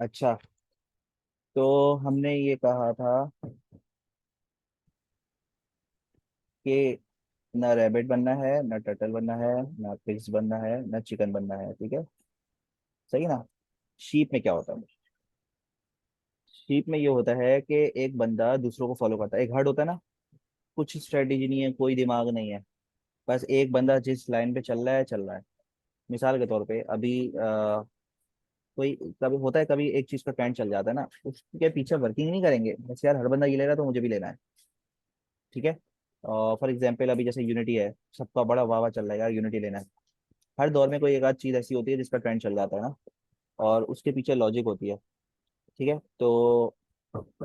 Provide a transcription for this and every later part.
अच्छा, तो हमने ये कहा था कि ना रैबिट बनना है, ना टर्टल बनना है, ना पिग्स बनना है, ना चिकन बनना है, ठीक है। सही ना। शीप में क्या होता है? शीप में ये होता है कि एक बंदा दूसरों को फॉलो करता है, एक हर्ड होता है ना। कुछ स्ट्रेटेजी नहीं है, कोई दिमाग नहीं है। बस एक बंदा जिस लाइन पे चल रहा है चल रहा है। मिसाल के तौर पे अभी कोई कभी होता है, कभी एक चीज का ट्रेंड चल जाता है ना, उसके पीछे वर्किंग नहीं करेंगे, बस यार हर बंदा ये ले रहा है तो मुझे भी लेना है। ठीक है। फॉर एग्जाम्पल अभी जैसे यूनिटी है, सबका बड़ा वाह वाह चल रहा है यार, यूनिटी लेना है। हर दौर में कोई एक आध चीज ऐसी होती है जिसका ट्रेंड चल जाता है ना, और उसके पीछे लॉजिक होती है। ठीक है। तो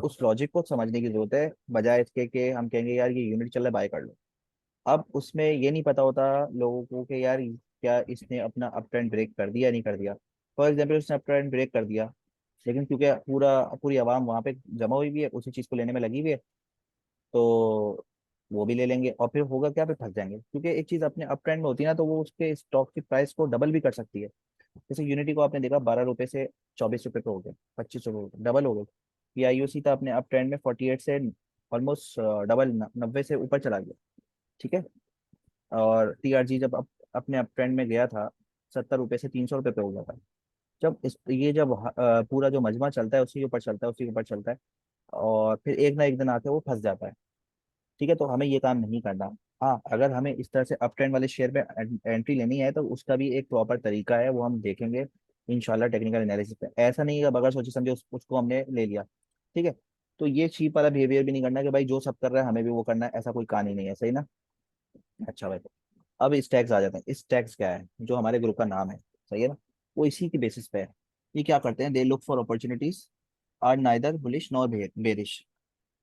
उस लॉजिक को समझने की जरूरत है, बजाय इसके कि हम कहेंगे यार ये यूनिट चल रहा है बाय कर लो। अब उसमें ये नहीं पता होता लोगों को कि यार क्या इसने अपना अप ट्रेंड ब्रेक कर दिया या नहीं कर दिया। फॉर एग्जाम्पल उसने अप ट्रेंड ब्रेक कर दिया, लेकिन क्योंकि पूरी आवाम वहां पे जमा हुई हुई है, उसी चीज को लेने में लगी हुई है, तो वो भी ले लेंगे और फिर होगा क्या, फिर फंस जाएंगे। क्योंकि एक चीज अपने अप ट्रेंड में होती है ना, तो वो उसके स्टॉक की प्राइस को डबल भी कर सकती है। जैसे यूनिटी को आपने देखा 12 रुपए से 24 रुपए पे हो गए, 25 रुपए हो गए, डबल हो गए। पीआईयूसी था अपने अप ट्रेंड में 48 से ऑलमोस्ट डबल, 90 से ऊपर चला गया। ठीक है। और टीआरजी जब अपने अप ट्रेंड में गया था, 70 रुपए से 300 रुपए पे हो गया था। जब पूरा जो मजमा चलता है उसी के ऊपर चलता है, उसी के ऊपर चलता है, और फिर एक ना एक दिन आके वो फंस जाता है। ठीक है, तो हमें ये काम नहीं करना। हाँ, अगर हमें इस तरह से अप ट्रेंड वाले शेयर में एंट्री लेनी है तो उसका भी एक प्रॉपर तरीका है, वो हम देखेंगे इंशाल्लाह टेक्निकल एनालिसिस पे। ऐसा नहीं है कि बगैर सोचे समझे उसको हमने ले लिया। ठीक है। तो ये चीप वाला बिहेवियर भी नहीं करना कि भाई जो सब कर रहा है हमें भी वो करना है, ऐसा कोई कहानी नहीं है, सही ना। अच्छा भाई, अब स्टैक्स आ जाते हैं। स्टैक्स क्या है, जो हमारे ग्रुप का नाम है, सही है ना, वो इसी की बेसिस पे है। ये क्या करते हैं, they look for opportunities, are neither bullish nor bearish.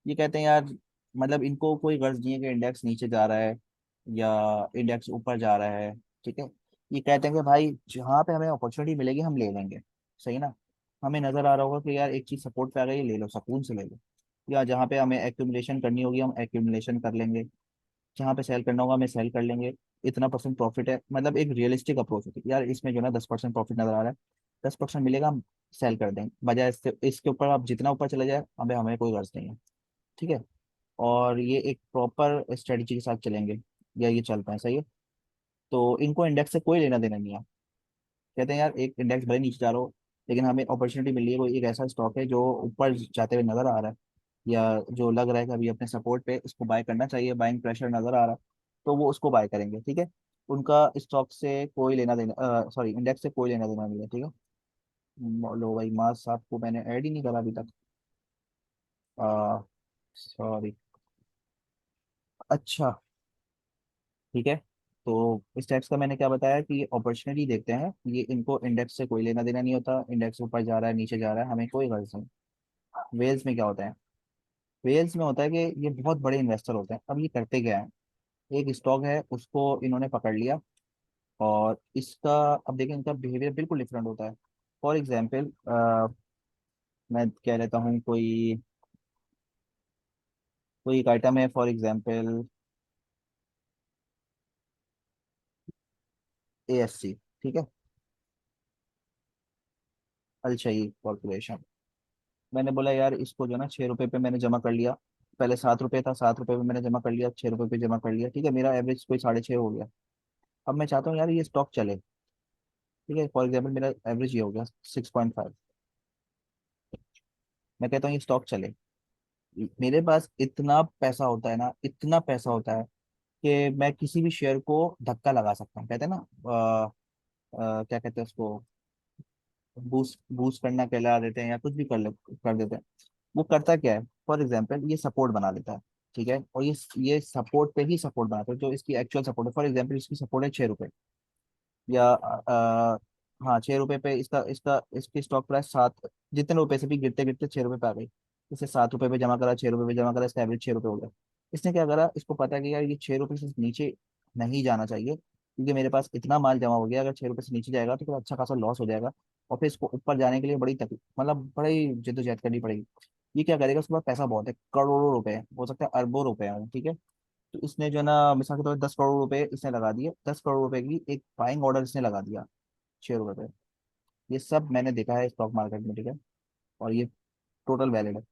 ये कहते हैं यार, मतलब इनको कोई गर्ज नहीं है कि इंडेक्स नीचे जा रहा है या इंडेक्स ऊपर जा रहा है। ठीक है। ये कहते हैं कि भाई जहाँ पे हमें अपॉर्चुनिटी मिलेगी हम ले लेंगे। सही ना। हमें नजर आ रहा होगा कि यार एक चीज सपोर्ट पे आ गई है, ले लो, सुकून से ले लो। या जहाँ पे हमें एक्यूमुलेशन करनी होगी हम एक्यूमुलेशन कर लेंगे, जहाँ पे सेल करना होगा हमें सेल कर लेंगे। इतना परसेंट प्रॉफिट है, मतलब एक रियलिस्टिक अप्रोच होती है यार, इसमें जो है ना 10% प्रॉफिट नजर आ रहा है, 10% मिलेगा हम सेल कर देंगे, बजाय इससे इसके ऊपर आप जितना ऊपर चले जाए हमें हमें कोई गर्ज नहीं है। ठीक है। और ये एक प्रॉपर स्ट्रेटजी के साथ चलेंगे, या ये चलते हैं, सही है। तो इनको इंडेक्स से कोई लेना देना नहीं है। कहते हैं यार एक इंडेक्स भले नीचे जा रहा हो, लेकिन हमें अपॉर्चुनिटी मिल रही है, कोई एक ऐसा स्टॉक है जो ऊपर जाते हुए नजर आ रहा है, या जो लग रहा है कि अभी अपने सपोर्ट पे इसको बाय करना चाहिए, बाइंग प्रेशर नजर आ रहा है, तो वो उसको बाय करेंगे। ठीक है। उनका स्टॉक से कोई लेना देना, सॉरी इंडेक्स से कोई लेना देना नहीं है। ठीक है। लो भाई, मास साहब को मैंने ऐड ही नहीं करा अभी तक। सॉरी। अच्छा, ठीक है। तो इस टैक्स का मैंने क्या बताया कि अपॉर्चुनिटी देखते हैं, ये इनको इंडेक्स से कोई लेना देना नहीं होता, इंडेक्स ऊपर जा रहा है नीचे जा रहा है हमें कोई गर्ज नहीं। वेल्स में क्या होता है, वेल्स में होता है कि ये बहुत बड़े इन्वेस्टर होते हैं। अब ये करते क्या है, एक स्टॉक है उसको इन्होंने पकड़ लिया, और इसका अब देखें इनका बिहेवियर बिल्कुल डिफरेंट होता है। फॉर एग्जाम्पल मैं कह लेता हूँ कोई कोई एक आइटम है, फॉर एग्जाम्पल ASC। ठीक है। अल शहीद कॉर्पोरेशन। मैंने बोला यार इसको जो है ना 6 रुपए पे मैंने जमा कर लिया। पहले 7 रुपए था, 7 रुपए पे मैंने जमा कर लिया, 6 रुपए पे जमा कर लिया। ठीक है, मेरा एवरेज कोई 6.5 हो गया। अब मैं चाहता हूँ यार ये स्टॉक चले। ठीक है, फॉर एग्जाम्पल मेरा एवरेज ये हो गया 6.5। मैं कहता हूँ ये स्टॉक चले। मेरे पास इतना पैसा होता है ना, इतना पैसा होता है कि मैं किसी भी शेयर को धक्का लगा सकता हूँ। कहते हैं ना क्या कहते हैं उसको, बूस्ट बूस्ट करना कहला देते हैं, या कुछ भी कर देते हैं। वो करता क्या है, फॉर एग्जाम्पल ये सपोर्ट बना देता है। ठीक है, और ये सपोर्ट पे ही सपोर्ट बनाता है, जो इसकी एक्चुअल सपोर्ट है। फॉर एग्जाम्पल इसकी सपोर्ट है 6 रुपए, या हाँ 6 रुपए पे इसका इसका इसकी स्टॉक प्राइस 7, जितने रुपए से भी गिरते गिरते 6 रुपए पे आ गई। इसे 7 रुपए पे जमा करा, 6 रुपए पे जमा करा, इसका एवरेज 6 रुपए हो गया। इसने क्या करा, इसको पता है कि यार ये 6 रुपए से नीचे नहीं जाना चाहिए, क्योंकि मेरे पास इतना माल जमा हो गया, अगर 6 रुपए से नीचे जाएगा तो फिर अच्छा खासा लॉस हो जाएगा। और फिर इसको ऊपर जाने के लिए बड़ी तकलीफ, मतलब बड़ी जद्दोजहद करनी पड़ेगी। ये क्या करेगा, उसके पास पैसा बहुत है, करोड़ों रुपए है, हो सकता है अरबों रुपए हैं। ठीक है। तो इसने जो है ना मिसाल के तौर पर 10 करोड़ रुपए इसने लगा दिए, 10 करोड़ रुपए की एक बाइंग ऑर्डर इसने लगा दिया 6 रुपए पे। ये सब मैंने देखा है स्टॉक मार्केट में। ठीक है। और ये टोटल वैलिड है।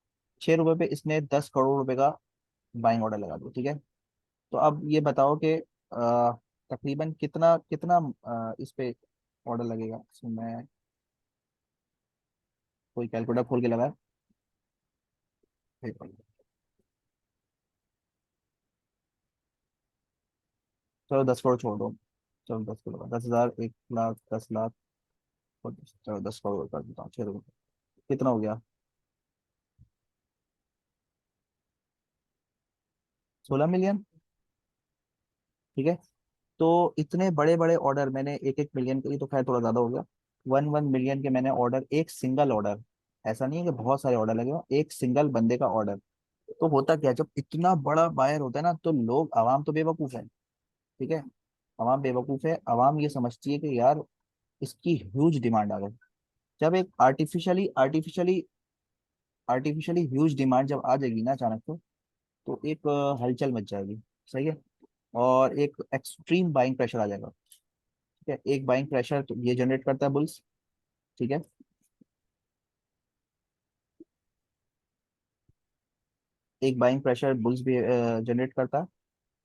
6 रुपए पे इसने 10 करोड़ रुपए का बाइंग ऑर्डर लगा दिया, ठीक है। तो अब ये बताओ कि तकरीबन कितना कितना इस पे ऑर्डर लगेगा। सो मैं कोई कैलकुलेटर खोल के लगा। चलो 10 करोड़ छोड़ दो। चलो 10 करोड़, 10,000, 1 लाख, 10 लाख, और चलो 10 करोड़ कर देता हूँ। 6 रुपये कितना हो गया? 16 मिलियन, ठीक है। तो इतने बड़े बड़े ऑर्डर मैंने, 1-1 मिलियन के लिए तो खैर थोड़ा ज्यादा हो गया। 1-1 मिलियन के मैंने ऑर्डर, एक सिंगल ऑर्डर, ऐसा नहीं है कि बहुत सारे ऑर्डर लगे हो, एक सिंगल बंदे का ऑर्डर। तो होता क्या है, जब इतना बड़ा बायर होता है ना, तो लोग, आवाम तो बेवकूफ है, ठीक है। आवाम बेवकूफ है, आवाम ये समझती है कि यार इसकी ह्यूज डिमांड आ गई। जब एक artificially artificially artificially huge demand जब आ जाएगी ना अचानक से, तो एक हलचल मच जाएगी, सही है। और एक एक्सट्रीम बाइंग प्रेशर आ जाएगा, ठीक है। एक बाइंग प्रेशर तो ये जनरेट करता है बुल्स, ठीक है। एक बाइंग प्रेशर बुल्स भी जनरेट करता है,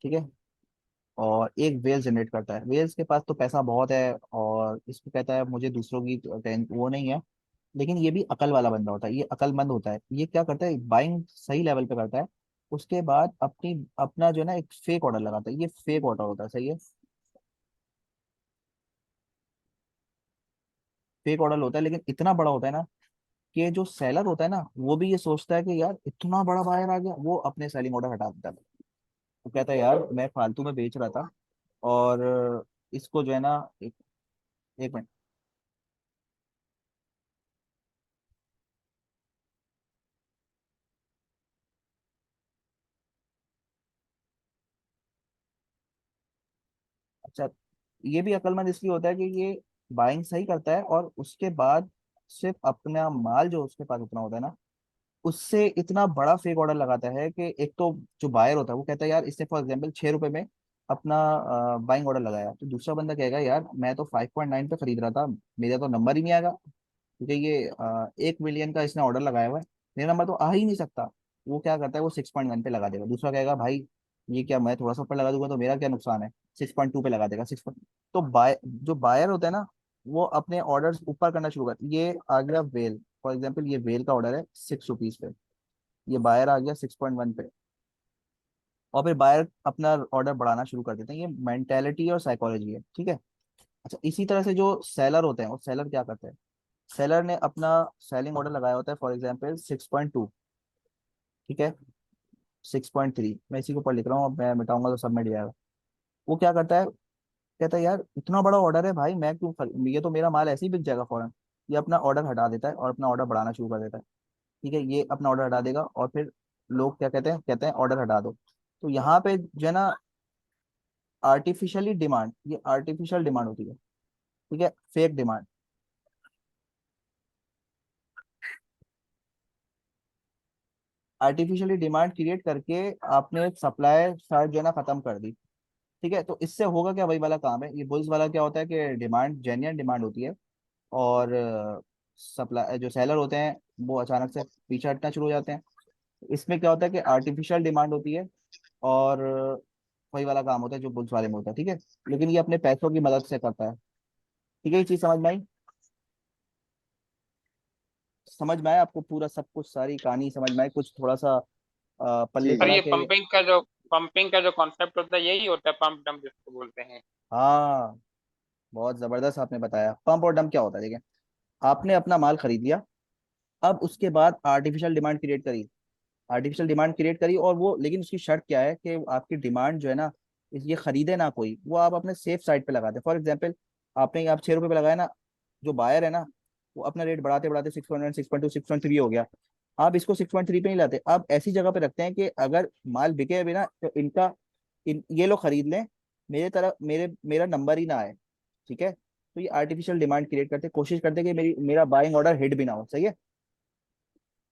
ठीक है। और एक वेल जनरेट करता है, वेल्स के पास तो पैसा बहुत है, और इसको कहता है मुझे दूसरों की वो नहीं है। लेकिन ये भी अकल वाला बंदा होता है, ये अकलमंद होता है। ये क्या करता है, बाइंग सही लेवल पे करता है, उसके बाद अपनी अपना जो है ना एक फेक ऑर्डर लगाता है। ये फेक ऑर्डर होता है, सही है। फेक ऑर्डर होता है, लेकिन इतना बड़ा होता है ना कि जो सेलर होता है ना, वो भी ये सोचता है कि यार इतना बड़ा बायर आ गया, वो अपने सेलिंग ऑर्डर हटा देता है। वो कहता है यार मैं फालतू में बेच रहा था, और इसको जो है ना, एक मिनट। अच्छा, ये भी अक्लमंद इसलिए होता है कि ये बाइंग सही करता है, और उसके बाद सिर्फ अपना माल जो उसके पास उतना होता है ना, उससे इतना बड़ा फेक ऑर्डर लगाता है कि एक तो जो बायर होता है वो कहता है यार इसने फॉर एग्जाम्पल 6 रुपए में अपना बाइंग ऑर्डर लगाया, तो दूसरा बंदा कहेगा यार मैं तो 5.9 पे खरीद रहा था, मेरा तो नंबर ही नहीं आएगा, क्योंकि ये 1 मिलियन का इसने ऑर्डर लगाया हुआ है, मेरा नंबर तो आ ही नहीं सकता। वो क्या करता है, वो 6.1 पे लगा देगा। दूसरा कहेगा भाई ये क्या, मैं थोड़ा सा ऊपर लगा दूंगा तो मेरा क्या नुकसान है, 6.2 पे लगा देगा, 6। तो जो बायर होता है ना, वो अपने ऑर्डर ऊपर करना शुरू कर। ये आ गया वेल, फॉर एग्जाम्पल ये वेल का ऑर्डर है 6 रुपीज पे, ये बायर आ गया 6.1 पे, और फिर बायर अपना ऑर्डर बढ़ाना शुरू कर देते हैं। ये मेंटेलिटी और साइकोलॉजी है, ठीक है। अच्छा, इसी तरह से जो सेलर होते हैं, वो सेलर क्या करते हैं, सेलर ने अपना सेलिंग ऑर्डर लगाया होता है फॉर एग्जाम्पल 6.2, ठीक है। 6.3, मैं इसी के ऊपर लिख रहा हूँ, अब मैं मिटाऊंगा तो सब मिट जाएगा। वो क्या करता है, कहता है यार इतना बड़ा ऑर्डर है भाई, मैं क्यों ये तो मेरा माल ऐसे ही बिक जाएगा फौरन। ये अपना ऑर्डर हटा देता है और अपना ऑर्डर बढ़ाना शुरू कर देता है, ठीक है। ये अपना ऑर्डर हटा देगा, और फिर लोग क्या कहते हैं, कहते हैं ऑर्डर हटा दो। तो यहाँ पे जो है ना, आर्टिफिशियली डिमांड, ये आर्टिफिशियल डिमांड होती है, ठीक है, fake demand. Artificially demand create करके आपने सप्लाई साइड जो है ना खत्म कर दी, ठीक है। तो इससे होगा क्या, वही वाला काम है। ये बुल्स वाला क्या होता है कि डिमांड, जेन्युइन डिमांड होती है, और सप्लाई जो सेलर होते हैं वो अचानक से पीछे हटना शुरू हो जाते हैं। इसमें क्या होता है कि आर्टिफिशियल डिमांड होती है, और वही वाला काम होता है जो बुल्स वाले में होता है, ठीक है। लेकिन ये अपने पैसों की मदद से करता है, ठीक है। ये चीज समझ में आई? समझ में आया आपको पूरा सब कुछ, सारी कहानी समझ में आई? कुछ थोड़ा सा पल्ले जी पड़ा और ये के। पंपिंग का जो कॉन्सेप्ट होता है यही होता है, पंप डंप जिसको बोलते हैं। हाँ, बहुत जबरदस्त आपने बताया। पंप और डंप क्या होता है, देखिए, आपने अपना माल खरीद लिया, अब उसके बाद आर्टिफिशियल डिमांड क्रिएट करी। आर्टिफिशियल डिमांड क्रिएट करी, और वो, लेकिन उसकी शर्त क्या है कि आपकी डिमांड जो है ना, ये खरीदे ना कोई, वो आप अपने सेफ साइड पे लगाते हैं। फॉर एग्जाम्पल आपने, आप 6 रुपए पे लगाया ना, जो बायर है ना, वो अपना रेट बढ़ाते बढ़ाते 6.1, 6.2, 6.3 हो गया। आप इसको 6.3 पे नहीं लाते, आप ऐसी जगह पे रखते हैं कि अगर माल बिके भी ना, तो ये लोग खरीद लें, मेरे तरफ मेरा नंबर ही ना आए, ठीक है। तो ये आर्टिफिशियल डिमांड क्रिएट करते, कोशिश करते कि मेरा बाइंग ऑर्डर हिट भी ना हो, सही है।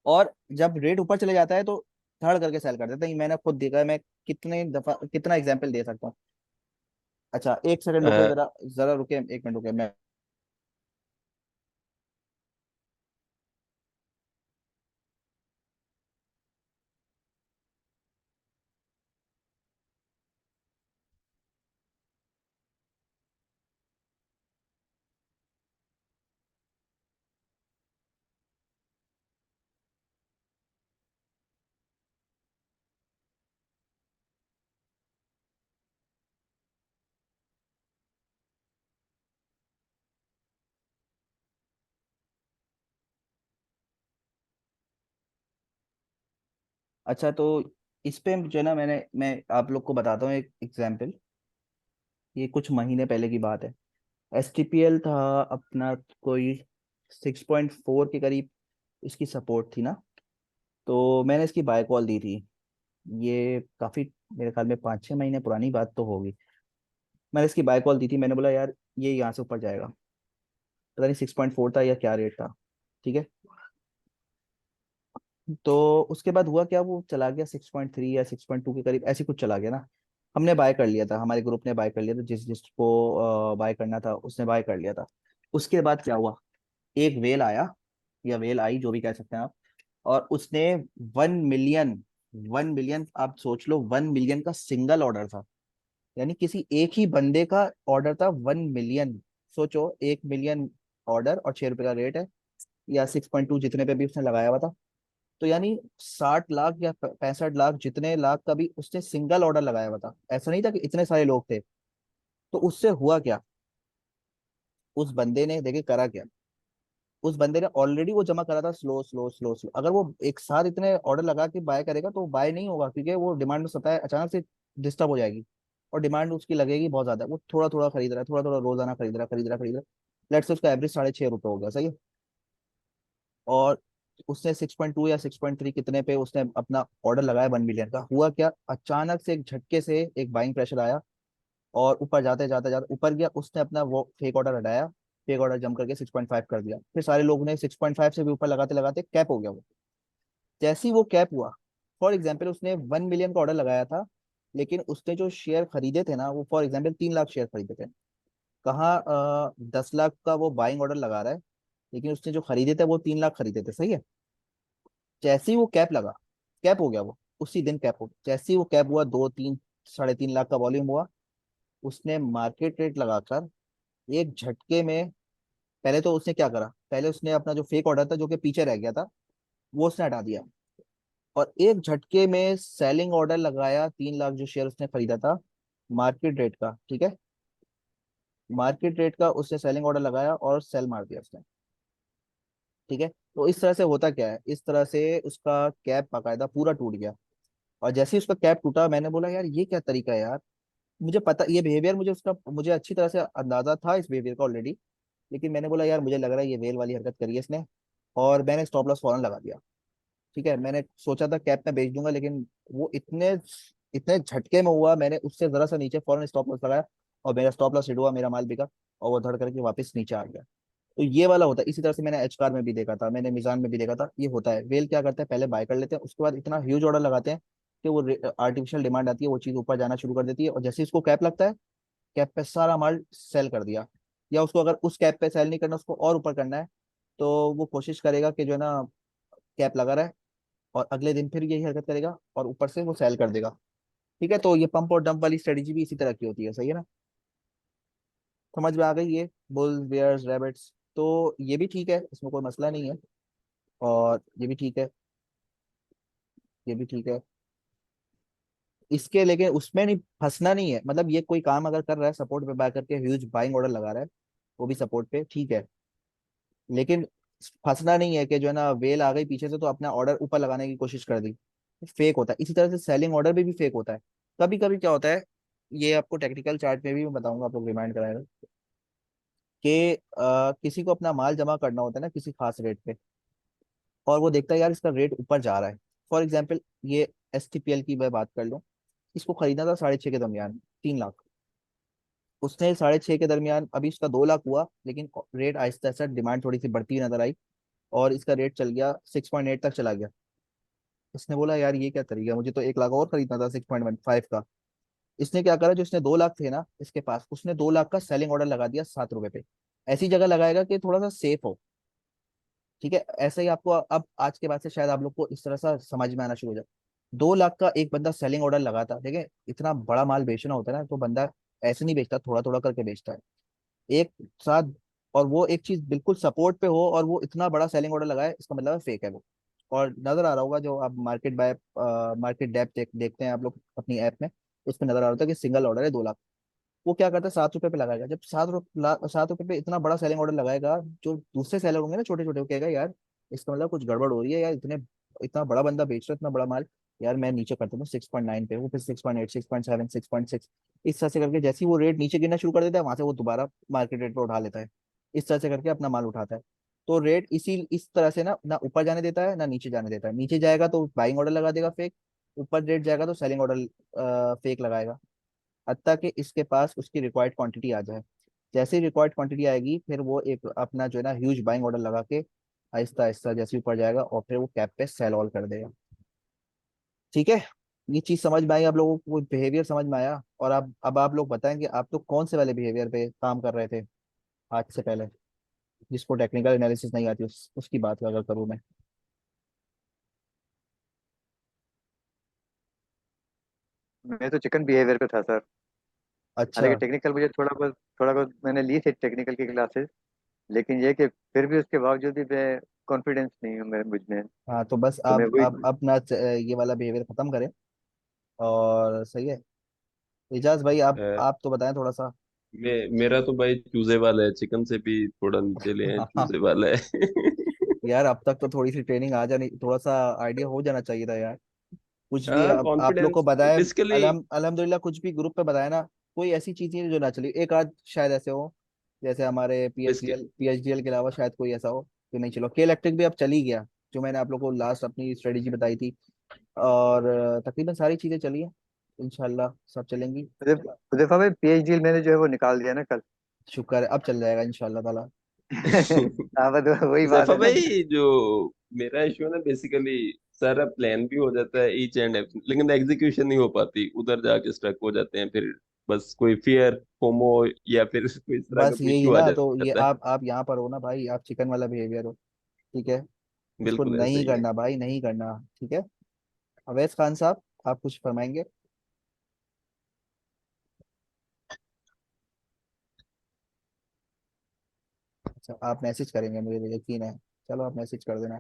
और जब रेट ऊपर चले जाता है तो धड़ करके सेल कर देते हैं। मैंने खुद देखा है, मैं कितने दफा कितना एग्जाम्पल दे सकता हूँ। अच्छा, 1 सेकंड रुको अ, जरा, जरा रुके, 1 मिनट रुके। मैं अच्छा तो इस पे जो है ना, मैं आप लोग को बताता हूँ एक एग्जांपल। ये कुछ महीने पहले की बात है। एसटीपीएल था अपना, कोई 6.4 के करीब इसकी सपोर्ट थी ना। तो मैंने इसकी बाय कॉल दी थी। ये काफी, मेरे ख्याल में 5-6 महीने पुरानी बात तो होगी। मैंने इसकी बाय कॉल दी थी, मैंने बोला यार ये यहाँ से ऊपर जाएगा। पता नहीं 6.4 था या क्या रेट था। ठीक है। तो उसके बाद हुआ क्या, वो चला गया 6.3 या 6.2 के करीब, ऐसे कुछ चला गया ना। हमने बाय कर लिया था, हमारे ग्रुप ने बाय कर लिया था, जिस जिसको बाय करना था उसने बाय कर लिया था। उसके बाद क्या हुआ, एक वेल आया या वेल आई, जो भी कह सकते हैं आप। और उसने 1 मिलियन, 1 मिलियन आप सोच लो, 1 मिलियन का सिंगल ऑर्डर था। यानी किसी एक ही बंदे का ऑर्डर था 1 मिलियन। सोचो, 1 मिलियन ऑर्डर और 6 रुपए का रेट है, या 6.2 जितने पे भी उसने लगाया हुआ था। तो यानी 60 लाख या 65 लाख, जितने लाख का भी उसने सिंगल ऑर्डर लगाया हुआ था। ऐसा नहीं था कि इतने सारे लोग थे। तो उससे हुआ क्या, उस बंदे ने देखिए करा क्या। उस बंदे ने ऑलरेडी वो जमा करा था स्लो स्लो स्लो स्लो। अगर वो एक साथ इतने ऑर्डर लगा के बाय करेगा तो बाय नहीं होगा, क्योंकि वो डिमांड में सप्लाई अचानक से डिस्टर्ब हो जाएगी। और डिमांड उसकी लगेगी बहुत ज्यादा। वो थोड़ा थोड़ा खरीद रहा है, थोड़ा थोड़ा रोजाना खरीद रहा है, खरीद रहा है, खरीद रहा है। लेट्स से उसका एवरेज 6.5 रुपये हो गया, सही है। और उसने 6.2 या 6.3 कितने पे उसने अपना ऑर्डर लगाया 1 मिलियन का। हुआ क्या, अचानक से एक झटके से एक बाइंग प्रेशर आया, और ऊपर जाते जाते जाते ऊपर गया। उसने अपना वो फेक ऑर्डर हटाया, फेक ऑर्डर जम करके 6.5 कर दिया। फिर सारे लोगों ने 6.5 से भी ऊपर लगाते लगाते कैप हो गया वो। जैसे ही वो कैप हुआ, फॉर एग्जाम्पल उसने 1 मिलियन का ऑर्डर लगाया था, लेकिन उसने जो शेयर खरीदे थे ना, वो फॉर एग्जाम्पल 3 लाख शेयर खरीदे थे। कहाँ 10 लाख का वो बाइंग ऑर्डर लगा रहा है, लेकिन उसने जो खरीदे थे वो 3 लाख खरीदे थे, सही है। जैसे ही वो कैप लगा, कैप हो गया वो, उसी दिन कैप हो गया। जैसे ही वो कैप हुआ, 2-3 साढ़े 3 लाख का वॉल्यूम हुआ। उसने मार्केट रेट लगाकर एक झटके में, पहले तो उसने क्या करा, पहले उसने अपना जो फेक ऑर्डर था जो कि पीछे रह गया था, वो उसने हटा दिया। और एक झटके में सेलिंग ऑर्डर लगाया, 3 लाख जो शेयर उसने खरीदा था मार्केट रेट का, ठीक है। मार्केट रेट का उसने सेलिंग ऑर्डर लगाया और सेल मार दिया उसने। ठीक है। तो इस तरह से होता क्या है, इस तरह से उसका कैप बाकायदा पूरा टूट गया। और जैसे ही उसका कैप टूटा, मैंने बोला यार ये क्या तरीका है यार। मुझे पता, ये बिहेवियर मुझे उसका, मुझे अच्छी तरह से अंदाजा था इस बिहेवियर का ऑलरेडी। लेकिन मैंने बोला यार मुझे लग रहा है ये वेल वाली हरकत करी है इसने। और मैंने स्टॉप लॉस फौरन लगा दिया। ठीक है, मैंने सोचा था कैप में बेच दूंगा, लेकिन वो इतने इतने झटके में हुआ, मैंने उससे जरा सा नीचे फौरन स्टॉप लॉस लगाया। और मेरा स्टॉप लॉस हिट हुआ, मेरा माल बिका, और वो धड़ करके वापस नीचे आ गया। तो ये वाला होता है। इसी तरह से मैंने एच कार में भी देखा था, मैंने मिजान में भी देखा था, ये होता है। वेल क्या करते हैं, पहले बाय कर लेते हैं, उसके बाद इतना ह्यूज ऑर्डर लगाते हैं कि वो आर्टिफिशियल डिमांड आती है, वो चीज ऊपर जाना शुरू कर देती है। और जैसे ही इसको कैप लगता है, कैप पे सारा माल सेल कर दिया। या उसको अगर उस कैप पे सेल नहीं करना, उसको और ऊपर करना है, तो वो कोशिश करेगा कि जो है ना, कैप लगा रहा है, और अगले दिन फिर यही हरकत करेगा और ऊपर से वो सेल कर देगा। ठीक है। तो ये पंप और डंप वाली स्ट्रेटेजी भी इसी तरह की होती है, सही है ना। समझ में आ गई ये, बुल्स बियर्स रैबिट्स। तो ये भी ठीक है, इसमें कोई मसला नहीं है। और ये भी ठीक है, ये भी ठीक है। इसके लेकिन उसमें नहीं फंसना नहीं है। मतलब ये कोई काम अगर कर रहा है, सपोर्ट पे बाय करके ह्यूज बाइंग ऑर्डर लगा रहा है, वो भी सपोर्ट पे, ठीक है। लेकिन फंसना नहीं है कि जो है ना, वेल आ गई पीछे से तो अपना ऑर्डर ऊपर लगाने की कोशिश कर दी। फेक होता है। इसी तरह से सेलिंग ऑर्डर भी फेक होता है। कभी कभी क्या होता है, ये आपको टेक्निकल चार्ट में भी मैं बताऊंगा, आप लोग रिमाइंड कराएगा कि किसी को अपना माल जमा करना होता है ना किसी खास रेट पे, और वो देखता है यार इसका रेट ऊपर जा रहा है। फॉर एग्जाम्पल ये एसटीपीएल की मैं बात कर लूँ। इसको खरीदना था 6.5 के दरमियान, 3 लाख। उसने 6.5 के दरमियान, अभी उसका 2 लाख हुआ, लेकिन रेट आहिस्ता आहिस्ता डिमांड थोड़ी सी बढ़ती हुई नजर आई, और इसका रेट चल गया 6.8 तक चला गया। इसने बोला यार ये क्या तरीका है, मुझे तो 1 लाख और खरीदना था 6.15 का। इसने क्या करा, जो इसने 2 लाख थे ना इसके पास, उसने 2 लाख का सेलिंग ऑर्डर लगा दिया 7 रुपए पे। ऐसी जगह लगाएगा कि थोड़ा सा सेफ हो। ठीक है। ऐसे ही आपको अब आज के बाद से शायद आप लोग को इस तरह सा समझ में आना शुरू हो जाए। 2 लाख का एक बंदा सेलिंग ऑर्डर लगाता, ठीक है। इतना बड़ा माल बेचना होता है ना, तो बंदा ऐसे नहीं बेचता, थोड़ा थोड़ा करके बेचता है एक साथ। और वो एक चीज बिल्कुल सपोर्ट पे हो और वो इतना बड़ा सेलिंग ऑर्डर लगाए, इसका मतलब है फेक है वो। और नजर आ रहा होगा, जो आप मार्केट डेप्थ देखते हैं आप लोग अपनी ऐप में, उसमें नजर आ रहा होता है कि सिंगल ऑर्डर है 2 लाख। वो क्या करता है, 7 रुपए पे लगाएगा। जब 7 रुपए पे इतना बड़ा सेलिंग ऑर्डर लगाएगा, जो दूसरे सेलर होंगे ना छोटे छोटे, वो कहेगा यार इसका मतलब कुछ गड़बड़ हो रही है यार, इतने इतना बड़ा बंदा बेच रहा है इतना बड़ा माल। यार मैं नीचे करता हूँ 6.9 पे, वो फिर 6.8, 6.7, 6.6, इस तरह से करके जैसे ही वो रेट नीचे गिरना शुरू कर देता है, वहां से वो दोबारा मार्केट रेट पे उठा लेता है। इस तरह से करके अपना माल उठाता है। तो रेट इस तरह से ना ना ऊपर जाने देता है ना नीचे जाने देता है। नीचे जाएगा तो बाइंग ऑर्डर लगा देगा फेक, ऊपर रेट जाएगा तो सेलिंग ऑर्डर फेक लगाएगा, हत्ता कि इसके पास उसकी रिक्वायर्ड क्वांटिटी आ जाए। जैसे ही रिक्वायर्ड क्वांटिटी आएगी, फिर वो एक अपना जो है ना ह्यूज बाइंग ऑर्डर लगा के आहिस्ता आहिस्ता जैसे ऊपर जाएगा, और फिर वो कैप पे सेल ऑल कर देगा। ठीक है, ये चीज समझ में आई आप लोगों को, बिहेवियर समझ में आया? और अब आप लोग बताएं कि आप लोग कौन से वाले बिहेवियर पे काम कर रहे थे आज से पहले, जिसको टेक्निकल एनालिसिस नहीं आती, उसकी बात अगर करूँ मैं। मैं तो चिकन बिहेवियर पे था सर। अच्छा। हालांकि टेक्निकल मुझे थोड़ा बहुत मैंने ली थी टेक्निकल की क्लासेस। लेकिन ये कि फिर भी उसके बावजूद भी मैं कॉन्फिडेंस नहीं हूँ मैं मुझ में। हाँ तो बस तो मैं आप वही। अपना ये वाला बिहेवियर खत्म करें, और सही है। इजाज भाई आप तो बताएं थोड़ा सा। मेरा तो भाई चूजे वाला है, चिकन से भी थोड़ा नीचे ले हैं, चूजे वाला है। यार अब तक तो थोड़ी सी ट्रेनिंग आ जानी, थोड़ा सा आइडिया हो जाना चाहिए था यार। कुछ भी हाँ, आप लोग को कॉन्फिडेंस बताए, बेसिकली। अल्हम्दुलिल्लाह कुछ भी ग्रुप पे बताया ना, कोई ऐसी चीज नहीं है जो ना चली। एक आध शायद ऐसे हो, जैसे हमारे बेसिक पीएचडीएल के अलावा शायद कोई ऐसा हो जो नहीं चलो। के इलेक्ट्रिक भी अब चली गया, जो मैंने आप लोग को लास्ट अपनी स्ट्रेटेजी बताई थी। और तकरीबन सारी चीजें चली हैं, इंशाल्लाह सब चलेंगी। हुदैफा भाई पीएचडी मैंने जो है वो निकाल दिया ना कल। शुक्र है, अब चल जाएगा इंशाल्लाह ताला। हाँ बस वही बात जैफा है ना। भाई, जो मेरा इशू है ना बेसिकली, सारा प्लान भी हो जाता है ईच एंड एवरी, लेकिन एग्जीक्यूशन नहीं हो पाती, उधर जाके स्टक हो जाते हैं फिर। बस कोई फियर, फोमो, या फिर कोई इस तरह का बस कोई यही इशू आ ना, तो ये जाता है। आप यहाँ पर हो ना भाई, आप चिकन वाला बिहेवियर हो। ठीक है, इसको बिल्कुल ऐसे नहीं ही है। करना भाई, नहीं करना। ठीक है। अवैस खान साहब, आप कुछ फरमाएंगे? अच्छा, आप मैसेज करेंगे, मुझे यकीन है। चलो आप मैसेज कर देना।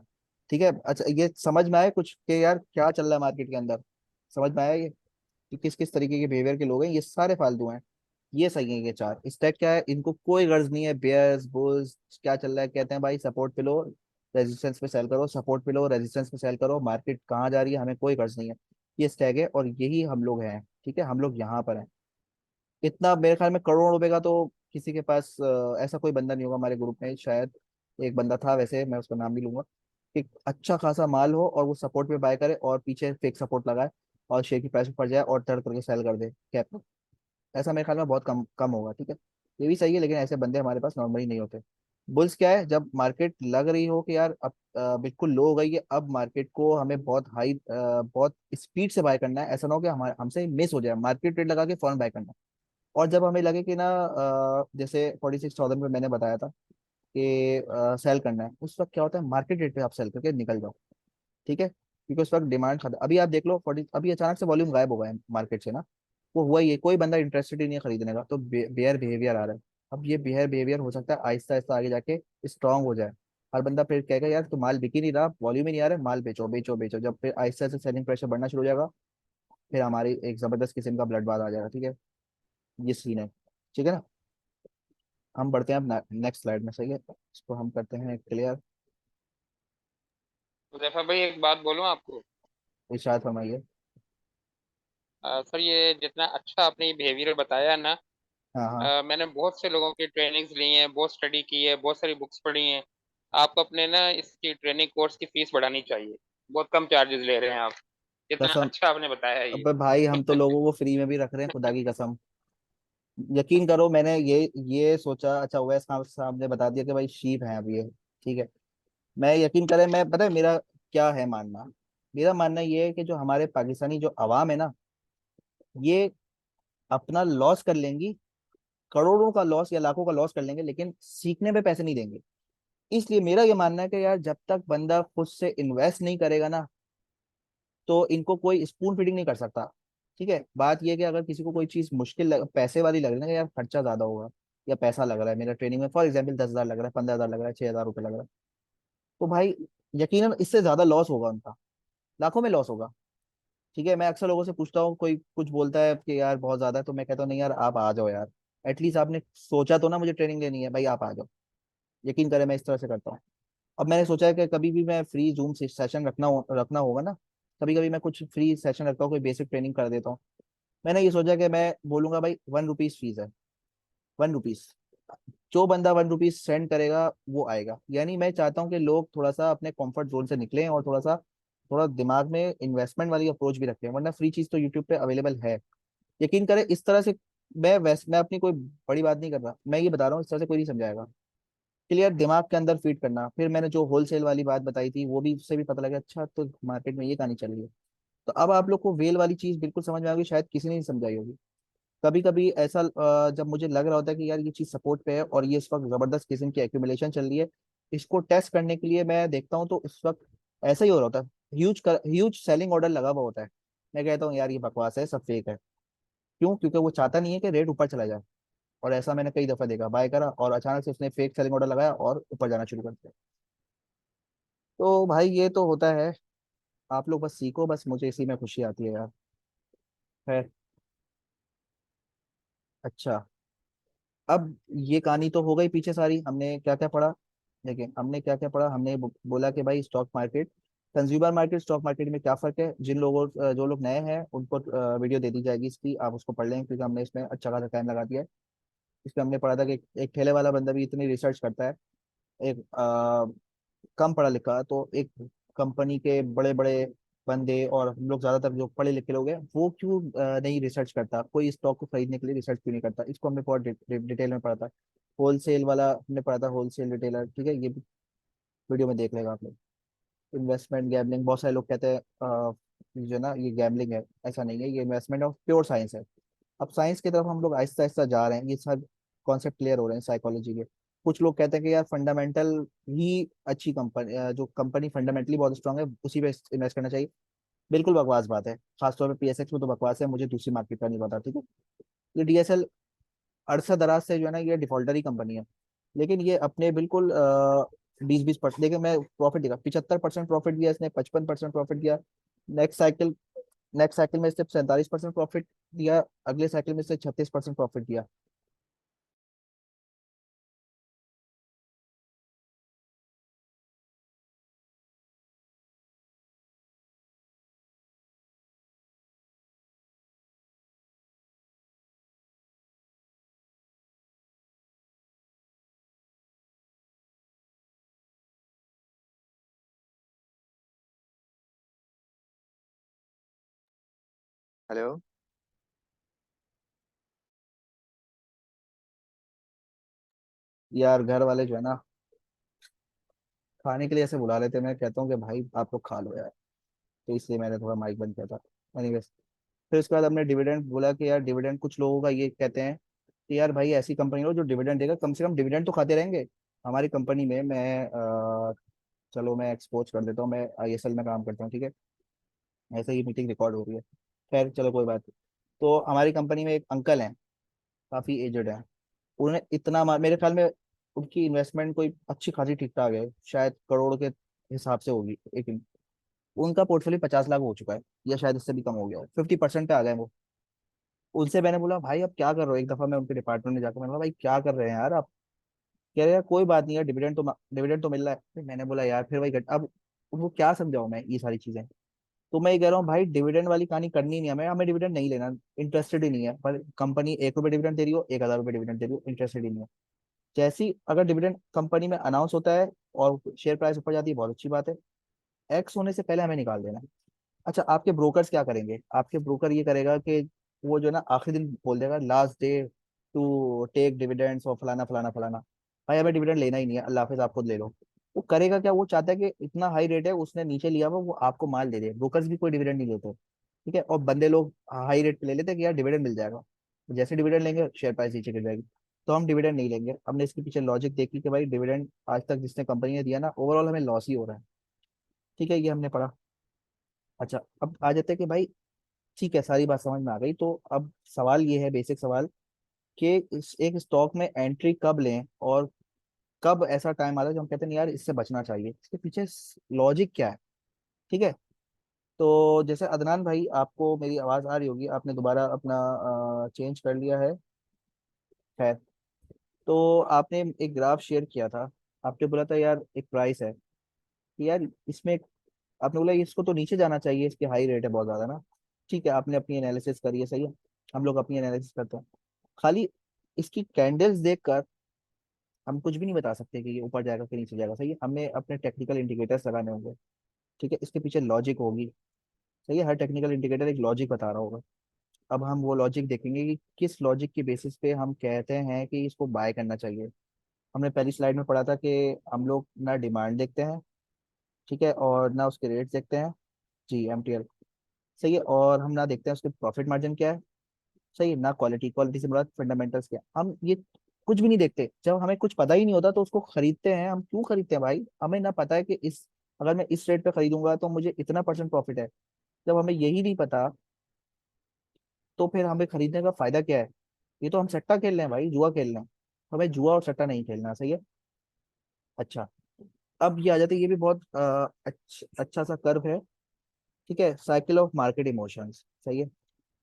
ठीक है। अच्छा, ये समझ में आया कुछ कि यार क्या चल रहा है मार्केट के अंदर? समझ में आया ये कि किस किस तरीके के बिहेवियर के लोग हैं? ये सारे फालतू हैं, ये सही है। ये चार स्टैक क्या है, इनको कोई गर्ज नहीं है। बेयर्स बुल्स क्या चल रहा है, कहते हैं भाई सपोर्ट पे लो, रेजिस्टेंस पे सेल करो, सपोर्ट पे लो, रेजिस्टेंस पे सेल करो, मार्केट कहाँ जा रही है हमें कोई गर्ज नहीं है। ये स्टैक है, और यही हम लोग हैं। ठीक है, हम लोग यहाँ पर हैं। इतना मेरे ख्याल में करोड़ रुपए का तो किसी के पास ऐसा कोई बंदा नहीं होगा हमारे ग्रुप में शायद। एक बंदा था वैसे, मैं उसका नाम भी लूंगा, कि अच्छा खासा माल हो और वो सपोर्ट पे बाय करे और पीछे फेक सपोर्ट लगाए, और शेयर की प्राइस पड़ जाए और टर्न करके सेल कर दे कैप में। ऐसा मेरे ख्याल में बहुत कम कम होगा। ठीक है, ये भी सही है, लेकिन ऐसे बंदे हमारे पास नॉर्मली नहीं होते। बुल्स क्या है, जब मार्केट लग रही हो कि यार अब बिल्कुल लो हो गई है, अब मार्केट को हमें बहुत हाई बहुत स्पीड से बाय करना है, ऐसा ना हो कि हमारे हमसे मिस हो जाए, मार्केट रेट लगा के फौरन बाय करना है। और जब हमें लगे कि ना जैसे 46,000 पे मैंने बताया था कि सेल करना है, उस वक्त क्या होता है, मार्केट रेट पे आप सेल करके निकल जाओ। ठीक है, क्योंकि उस वक्त डिमांड खत्म। अभी आप देख लो 40, अभी अचानक से वॉल्यूम गायब हो गया है मार्केट से ना, वो हुआ ही है, कोई बंदा इंटरेस्टेड ही नहीं है खरीदने का, तो बेयर बिहेवियर आ रहा है। अब ये बेयर बिहेवियर हो सकता है आहिस्ता आहिस्ता आगे जाके स्ट्रांग हो जाए। हर बंदा फिर कहेगा यार तो माल बिक ही नहीं रहा, वॉल्यूम ही नहीं आ रहा है, माल बेचो बेचो बेचो। जब फिर आहिस्ता आहिस्ता सेलिंग प्रेशर बढ़ना शुरू हो जाएगा, फिर हमारी एक जबरदस्त किस्म का ब्लड बाथ आ जाएगा। ठीक है, ये सीन है। ठीक है ना, हम बढ़ते हैं अब नेक्स्ट स्लाइड में। सही है, इसको हम करते हैं क्लियर। हुजैफा भाई एक बात बोलूं आपको। इरशाद फरमाइए। सर ये जितना अच्छा आपने बिहेवियर बताया ना, हाँ हाँ। मैंने बहुत से लोगों की ट्रेनिंग्स ली हैं, बहुत स्टडी की है, बहुत सारी बुक्स पढ़ी हैं। आप अपने ना इसकी ट्रेनिंग कोर्स की फीस बढ़ानी चाहिए। बहुत कम चार्जेस ले रहे हैं आप, जितना कसम, अच्छा आपने बताया है ये। अब भाई हम तो लोगों को फ्री में भी रख रहे हैं, खुदा की कसम। यकीन करो, मैंने ये सोचा। अच्छा, उवैस खान साहब ने बता दिया कि भाई शीप है अब ये। ठीक है, मैं यकीन करें, मैं पता है मेरा क्या है मानना। मेरा मानना ये है कि जो हमारे पाकिस्तानी जो अवाम है ना, ये अपना लॉस कर लेंगी, करोड़ों का लॉस या लाखों का लॉस कर लेंगे, लेकिन सीखने पे पैसे नहीं देंगे। इसलिए मेरा ये मानना है कि यार जब तक बंदा खुद से इन्वेस्ट नहीं करेगा ना, तो इनको कोई स्पून फीडिंग नहीं कर सकता। ठीक है, बात यह है कि अगर किसी को कोई चीज पैसे वाली लग रही है ना, कि यार खर्चा ज्यादा होगा, या पैसा लग रहा है मेरा ट्रेनिंग में, फॉर एग्जाम्पल 10,000 लग रहा है, 15,000 लग रहा है, 6,000 रुपये लग रहा है, तो भाई यकीनन इससे ज्यादा लॉस होगा उनका, लाखों में लॉस होगा। ठीक है, मैं अक्सर लोगों से पूछता हूँ, कोई कुछ बोलता है कि यार बहुत ज्यादा है, तो मैं कहता हूँ नहीं यार, आप आ जाओ यार, एटलीस्ट आपने सोचा तो ना मुझे ट्रेनिंग लेनी है, भाई आप आ जाओ। यकीन करें, मैं इस तरह से करता हूँ। अब मैंने सोचा है कि कभी भी मैं फ्री जूम सेशन रखना होगा ना, कभी कभी मैं कुछ फ्री सेशन रखता हूँ, कोई बेसिक ट्रेनिंग कर देता हूँ। मैंने ये सोचा कि मैं बोलूंगा भाई 1 रुपीज फीस है, 1 रुपीज। जो बंदा 1 रुपीज सेंड करेगा वो आएगा। यानी मैं चाहता हूँ कि लोग थोड़ा सा अपने कंफर्ट जोन से निकलें और थोड़ा दिमाग में इन्वेस्टमेंट वाली अप्रोच भी रखें, वरना फ्री चीज तो यूट्यूब पे अवेलेबल है। यकीन करें इस तरह से, मैं अपनी कोई बड़ी बात नहीं कर रहा, मैं ये बता रहा हूँ इस तरह से कोई नहीं समझाएगा। क्लियर, दिमाग के अंदर फीड करना। फिर मैंने जो होलसेल वाली बात बताई थी वो भी, उससे भी पता लगा अच्छा तो मार्केट में ये कहानी चल रही है। तो अब आप लोग को वेल वाली चीज बिल्कुल समझ में आ गई, शायद किसी ने नहीं समझाई होगी। कभी कभी ऐसा जब मुझे लग रहा होता है कि यार ये चीज सपोर्ट पे है और ये इस वक्त जबरदस्त किस्म की एक्यूमुलेशन चल रही है, इसको टेस्ट करने के लिए मैं देखता हूँ, तो इस वक्त ऐसा ही हो रहा होता है। ह्यूज सेलिंग ऑर्डर लगा हुआ होता है। मैं कहता हूँ यार ये बकवास है, सब फेक है। क्यों? क्योंकि वो चाहता नहीं है कि रेट ऊपर चला जाए। और ऐसा मैंने कई दफा देखा, बाय करा और अचानक से उसने फेक सेलिंग ऑर्डर लगाया और ऊपर जाना शुरू कर दिया। तो भाई ये तो होता है। आप लोग बस सीखो, बस मुझे इसी में खुशी आती है यार। है। अच्छा, अब ये कहानी तो हो गई पीछे सारी, हमने क्या क्या पढ़ा। देखिए हमने क्या क्या पढ़ा, हमने बोला कि भाई stock market, consumer market, stock market में क्या फर्क है। जिन लोगों जो लोग नए हैं उनको वीडियो दे दी जाएगी इसकी, आप उसको पढ़ लें, क्योंकि हमने इसमें अच्छा खासा टाइम लगा दिया है। इसमें हमने पढ़ा था कि एक ठेले वाला बंदा भी इतनी रिसर्च करता है, एक कम पढ़ा लिखा, तो एक कंपनी के बड़े बड़े बंदे और हम लोग ज्यादातर जो पढ़े लिखे लोग हैं वो क्यों नहीं रिसर्च करता, कोई स्टॉक को खरीदने के लिए रिसर्च क्यों नहीं करता, इसको हमने बहुत डिटेल में पढ़ा था। होलसेल वाला हमने पढ़ा था, होलसेल रिटेलर, ठीक है, ये भी वीडियो में देख लेगा आप लोग। इन्वेस्टमेंट गैम्बलिंग, बहुत सारे लोग कहते हैं जो है ना ये गैम्बलिंग है, ऐसा नहीं है, ये इन्वेस्टमेंट ऑफ प्योर साइंस है। अब साइंस की तरफ हम लोग आहिस्ता आहिस्ता जा रहे हैं, ये सब कॉन्सेप्ट क्लियर हो रहे हैं साइकोलॉजी के। कुछ लोग कहते हैं कि यार फंडामेंटल ही अच्छी कंपनी, जो कंपनी फंडामेंटली बहुत स्ट्रांग है उसी पे इन्वेस्ट करना चाहिए। बिल्कुल बकवास बात है, खासतौर पे पीएसएक्स में तो बकवास है, मुझे दूसरी मार्केट का नहीं पता, ठीक है। ये डीएसएल अरसा दराज से जो है ना ये डिफॉल्टर ही कंपनी है, लेकिन ये अपने बिल्कुल 20-20%, देखिए मैं प्रॉफिट दिखा, 75% प्रॉफिट दिया इसने, 55% प्रॉफिट दिया। नेक्स्ट साइकिल नेक्स्ट साइकिल में इसने 47% प्रॉफिट दिया, अगले साइकिल में इसने 36% प्रॉफिट दिया। हेलो। यार घर वाले जो है ना खाने के लिए ऐसे बुला लेते हैं, मैं कहता हूँ कि भाई आप लोग खा लो यार, तो इसलिए मैंने थोड़ा माइक बंद किया था। एनीवेज, फिर उसके बाद हमने डिविडेंड बोला कि यार डिविडेंड, कुछ लोगों का ये कहते हैं कि यार भाई ऐसी कंपनी लो जो डिविडेंड देगा, कम से कम डिविडेंड तो खाते रहेंगे। हमारी कंपनी में मैं चलो मैं एक्सपोज कर देता हूँ, मैं आईएसएल में काम करता हूँ, ठीक है। ऐसे ही मीटिंग रिकॉर्ड हो रही है, खैर चलो कोई बात नहीं। तो हमारी कंपनी में एक अंकल हैं, काफ़ी एजड हैं। उन्होंने इतना मेरे ख्याल में उनकी इन्वेस्टमेंट कोई अच्छी खासी ठीक ठाक है, शायद करोड़ के हिसाब से होगी, लेकिन उनका पोर्टफोलियो 50 लाख हो चुका है, या शायद इससे भी कम हो गया है, 50% पे आ गए वो। उनसे मैंने बोला भाई अब क्या कर रहे हो, एक दफा मैं उनके डिपार्टमेंट में जाकर मैंने बोला भाई क्या कर रहे हैं यार आप। कह रहे यार कोई बात नहीं है, डिविडेंड तो मिल रहा है। फिर मैंने बोला यार फिर वही अब उनको क्या समझाऊं मैं ये सारी चीजें। तो मैं ये कह रहा हूँ भाई डिविडेंड वाली कहानी करनी नहीं है, हमें हमें डिविडेंड नहीं लेना, इंटरेस्टेड ही नहीं है। पर कंपनी 1 रुपये डिविडेंड दे रही हो, 1,000 रुपये डिविडेंड दे रही हो, इंटरेस्टेड ही नहीं है। जैसी अगर डिविडेंड कंपनी में अनाउंस होता है और शेयर प्राइस ऊपर जाती है, बहुत अच्छी बात है। एक्स होने से पहले हमें निकाल देना है। अच्छा, आपके ब्रोकर्स क्या करेंगे, आपके ब्रोकर ये करेगा कि वो जो ना आखिरी दिन बोल देगा last day to take dividends और फलाना फलाना फलाना। भाई हमें डिविडेंड लेना ही नहीं है, अल्लाह हाफिज, आप खुद ले लो। वो करेगा क्या, वो चाहता है कि इतना हाई रेट है उसने नीचे लिया हुआ, वो आपको माल दे दे। ब्रोकर्स भी कोई डिविडेंड नहीं लेते, ठीक है। और बंदे लोग हाई रेट पे ले लेते हैं कि यार डिविडेंड मिल जाएगा, जैसे डिविडेंड लेंगे शेयर प्राइस नीचे गिर जाएगी। तो हम डिविडेंड नहीं लेंगे। हमने इसके पीछे लॉजिक देखी कि भाई डिविडेंड आज तक जिसने कंपनी ने दिया ना, ओवरऑल हमें लॉस ही हो रहा है, ठीक है, ये हमने पढ़ा। अच्छा, अब आ जाते हैं कि भाई ठीक है, सारी बात समझ में आ गई, तो अब सवाल ये है, बेसिक सवाल, कि एक स्टॉक में एंट्री कब लें और कब ऐसा टाइम आता है जब हम कहते हैं यार इससे बचना चाहिए, इसके पीछे लॉजिक क्या है, ठीक है। तो जैसे अदनान भाई, आपको मेरी आवाज़ आ रही होगी, आपने दोबारा अपना चेंज कर लिया है, खैर। तो आपने एक ग्राफ शेयर किया था, आपने बोला था यार एक प्राइस है कि यार इसमें आपने बोला इसको तो नीचे जाना चाहिए, इसकी हाई रेट है बहुत ज्यादा ना। ठीक है, आपने अपनी एनालिसिस करी है, सही है। हम लोग अपनी एनालिसिस करते हैं। खाली इसकी कैंडल्स देखकर हम कुछ भी नहीं बता सकते कि ये ऊपर जाएगा कि नीचे जाएगा, सही है। हमें अपने टेक्निकल इंडिकेटर्स लगाने होंगे। ठीक है, इसके पीछे लॉजिक होगी। सही है, हर टेक्निकल इंडिकेटर एक लॉजिक बता रहा होगा। अब हम वो लॉजिक देखेंगे कि किस लॉजिक के बेसिस पे हम कहते हैं कि इसको बाय करना चाहिए। हमने पहली स्लाइड में पढ़ा था कि हम लोग ना डिमांड देखते हैं, ठीक है, और ना उसके रेट्स देखते हैं। जी, एमटीएल। सही है, और हम ना देखते हैं उसके प्रॉफिट मार्जिन क्या है। सही है ना, क्वालिटी, क्वालिटी से बड़ा फंडामेंटल्स क्या है। हम ये कुछ भी नहीं देखते। जब हमें कुछ पता ही नहीं होता तो उसको खरीदते हैं। हम क्यों खरीदते हैं भाई? हमें ना पता है कि इस, अगर मैं इस रेट पे खरीदूंगा तो मुझे इतना परसेंट प्रॉफिट है। जब हमें यही नहीं पता तो फिर हमें खरीदने का फायदा क्या है? ये तो हम सट्टा खेल रहे हैं भाई, जुआ खेल रहे हैं। हमें जुआ और सट्टा नहीं खेलना, सही है। अच्छा, अब ये आ जाते हैं, ये भी बहुत अच्छा सा कर्व है। ठीक है, साइकिल ऑफ मार्केट इमोशंस, सही है।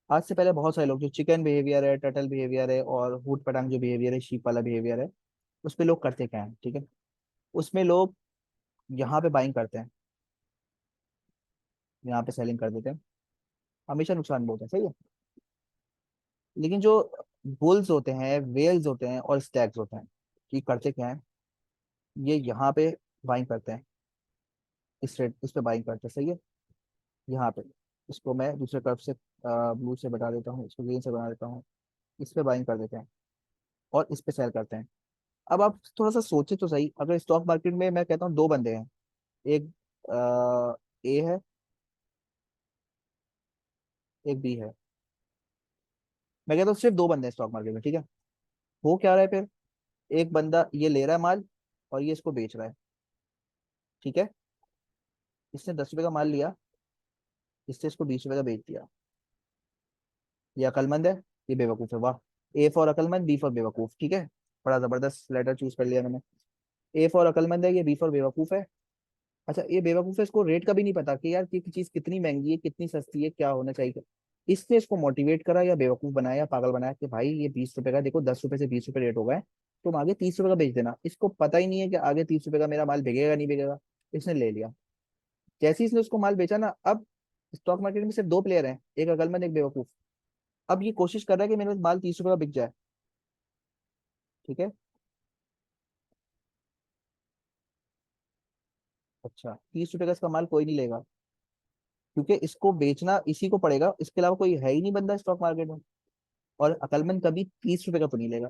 आज से पहले बहुत सारे लोग, जो चिकन बिहेवियर है, टर्टल बिहेवियर है, और हुट पटांग जो बिहेवियर है, शीप वाला बिहेवियर है, उस पे लोग करते क्या है, ठीक है। उसमें लोग यहाँ पे बाइंग करते हैं, यहाँ पे सेलिंग कर देते हैं। हमेशा नुकसान बहुत है, सही है। लेकिन जो बुल्स होते हैं, वेल्स होते हैं और स्टैग्स होते हैं, ये करते क्या है? ये यहाँ पे बाइंग करते हैं, इस रेट, इस पे बाइंग करते हैं, सही है। यहाँ पे, इसको मैं दूसरे कर्व से ब्लू से बता देता हूँ, इसको ग्रीन से बना देता हूँ। इस पे बाइंग कर देते हैं और इस पे सेल करते हैं। अब आप थोड़ा सा सोचे तो सही, अगर स्टॉक मार्केट में मैं कहता हूँ दो बंदे हैं, एक ए है, एक बी है। मैं कहता हूँ सिर्फ दो बंदे हैं स्टॉक मार्केट में, ठीक है। हो क्या रहा है फिर? एक बंदा ये ले रहा है माल और ये इसको बेच रहा है, ठीक है। इसने 10 रुपए का माल लिया, इससे इसको 20 रुपए का बेच दिया। ये अकलमंद है, ये बेवकूफ है, वाह। ए फॉर अकलमंद, बी फॉर बेवकूफ, ठीक है। बड़ा जबरदस्त लेटर चूज कर लिया मैंने। ए फॉर अकलमंद है, ये बी फॉर बेवकूफ है। अच्छा, ये बेवकूफ है, इसको रेट का भी नहीं पता कि यार कि चीज कितनी महंगी है, कितनी सस्ती है, क्या होना चाहिए। इसने इसको मोटिवेट करा या बेवकूफ बनाया या पागल बनाया कि भाई ये 20 रुपए का, देखो 10 रुपए से 20 रुपए रेट हो गए, तुम आगे 30 रुपए का बेच देना। इसको पता ही नहीं है कि आगे 30 रुपए का मेरा माल बिकेगा नहीं बिकेगा। इसने ले लिया। जैसे ही इसने उसको माल बेचा ना, अब स्टॉक मार्केट में सिर्फ दो प्लेयर हैं, एक अकलमंद, एक बेवकूफ। अब ये कोशिश कर रहा है कि मेरा माल 30 रुपए का बिक जाए, ठीक है। अच्छा, 30 रुपए का इसका माल कोई नहीं लेगा, क्योंकि इसको बेचना इसी को पड़ेगा, इसके अलावा कोई है ही नहीं बंदा स्टॉक मार्केट में। और अकलमंद कभी 30 रुपए का तो नहीं लेगा।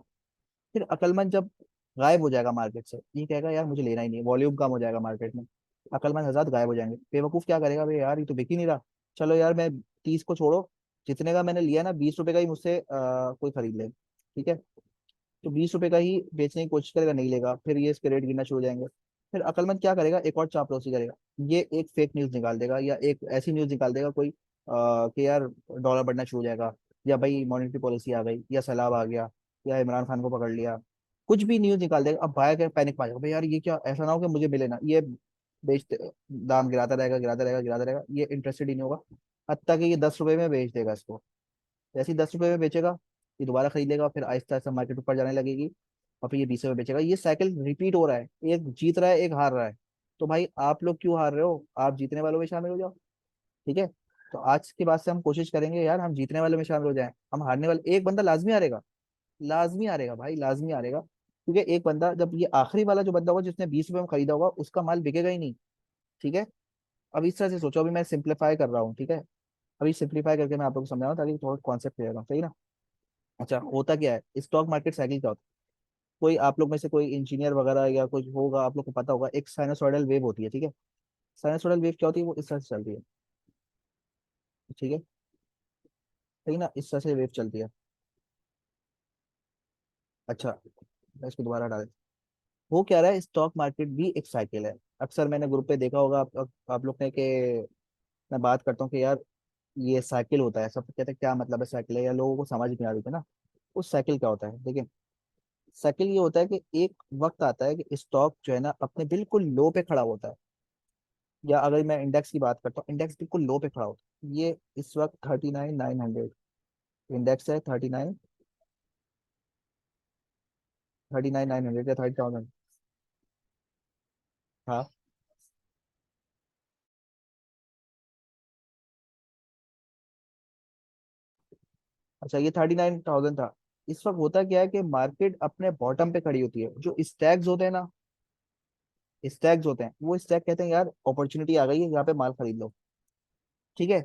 फिर अकलमंद जब गायब हो जाएगा मार्केट से, ये कहेगा यार मुझे लेना ही नहीं, वॉल्यूम कम हो जाएगा मार्केट में। अकलमंद हज़ार गायब हो जाएंगे। बेवकूफ क्या करेगा भाई, यार ये तो बिक ही नहीं रहा, चलो यार मैं 30 को छोड़ो, जितने का मैंने लिया ना 20 रुपए का ही मुझसे कोई खरीद ले, ठीक है। तो 20 रुपए का ही बेचने की कोशिश करेगा, नहीं लेगा, फिर ये इसके रेट गिरना शुरू हो जाएंगे। फिर अकलमंद क्या करेगा, एक और चापलूसी करेगा। ये एक फेक न्यूज निकाल देगा या एक ऐसी न्यूज निकाल देगा कोई, कि यार डॉलर बढ़ना शुरू हो जाएगा, या भाई मॉनेटरी पॉलिसी आ गई, या सैलाब आ गया, या इमरान खान को पकड़ लिया। कुछ भी न्यूज निकाल देगा। अब भाई क्या पैनिक में आ जाएगा, भाई यार ये क्या, ऐसा ना हो कि मुझे मिले ना। ये बेचते, दाम गिराता रहेगा, गिराता रहेगा, गिराता रहेगा, ये इंटरेस्टेड ही नहीं होगा। हत्ता कि ये 10 रुपए में बेच देगा इसको। जैसे ही 10 रुपए में बेचेगा, ये दोबारा खरीद लेगा, फिर आहिस्ता आहिस्ता मार्केट ऊपर जाने लगेगी, और फिर ये 20 रुपए बेचेगा। ये साइकिल रिपीट हो रहा है, एक जीत रहा है, एक हार रहा है। तो भाई आप लोग क्यों हार रहे हो? आप जीतने वालों में शामिल हो जाओ, ठीक है। तो आज के बाद से हम कोशिश करेंगे यार हम जीतने वालों में शामिल हो जाएं। हम हारने वाले, एक बंदा लाजमी हारेगा, लाजमी हारेगा भाई, लाजमी हारेगा। क्योंकि एक बंदा, जब ये आखिरी वाला जो बंदा होगा जिसने 20 रुपए में खरीदा होगा, उसका माल बिकेगा ही नहीं, ठीक है। अब इस तरह से सोचो, अभी मैं सिंप्लीफाई कर रहा हूँ, ठीक है। अभी सिंप्लीफाई करके मैं आप लोगों को समझा रहा हूँ ताकि थोड़ा कॉन्सेप्ट क्लियर हो, सही ना। अच्छा, होता क्या है स्टॉक मार्केट साइकिल क्या होता है? कोई आप लोग में से कोई इंजीनियर वगैरह या कुछ होगा, आप लोग को पता होगा, एक साइनसोइडल वेव होती है, ठीक है। साइनसोइडल वेव क्या होती है? वो इस तरह से चलती है, ठीक है, सही ना, इस तरह से वेव चलती है। अच्छा, मैं इसको दोबारा डाल। वो क्या रहा है, स्टॉक मार्केट भी एक साइकिल है। अक्सर मैंने ग्रुप पे देखा होगा आप लोग ने, कि मैं बात करता हूँ कि यार ये साइकिल होता है, सब कहते हैं क्या मतलब है साइकिल है, या लोगों को समझ नहीं आ रही थी ना। उस साइकिल क्या होता है, देखिए। साइकिल ये होता है कि एक वक्त आता है कि स्टॉक जो है ना अपने बिल्कुल लो पे खड़ा होता है। या अगर मैं इंडेक्स की बात करता हूँ, इंडेक्स बिल्कुल लो पे खड़ा होता है। ये इस वक्त 39,900 इंडेक्स है, 39,900 या 30,000। हाँ, अच्छा ये 39,000 था। इस वक्त होता क्या है कि मार्केट अपने बॉटम पे खड़ी होती है। जो स्टैग्स होते हैं ना, स्टैग्स होते हैं, वो स्टैग कहते हैं यार अपॉर्चुनिटी आ गई है, यहाँ पे माल खरीद लो, ठीक है।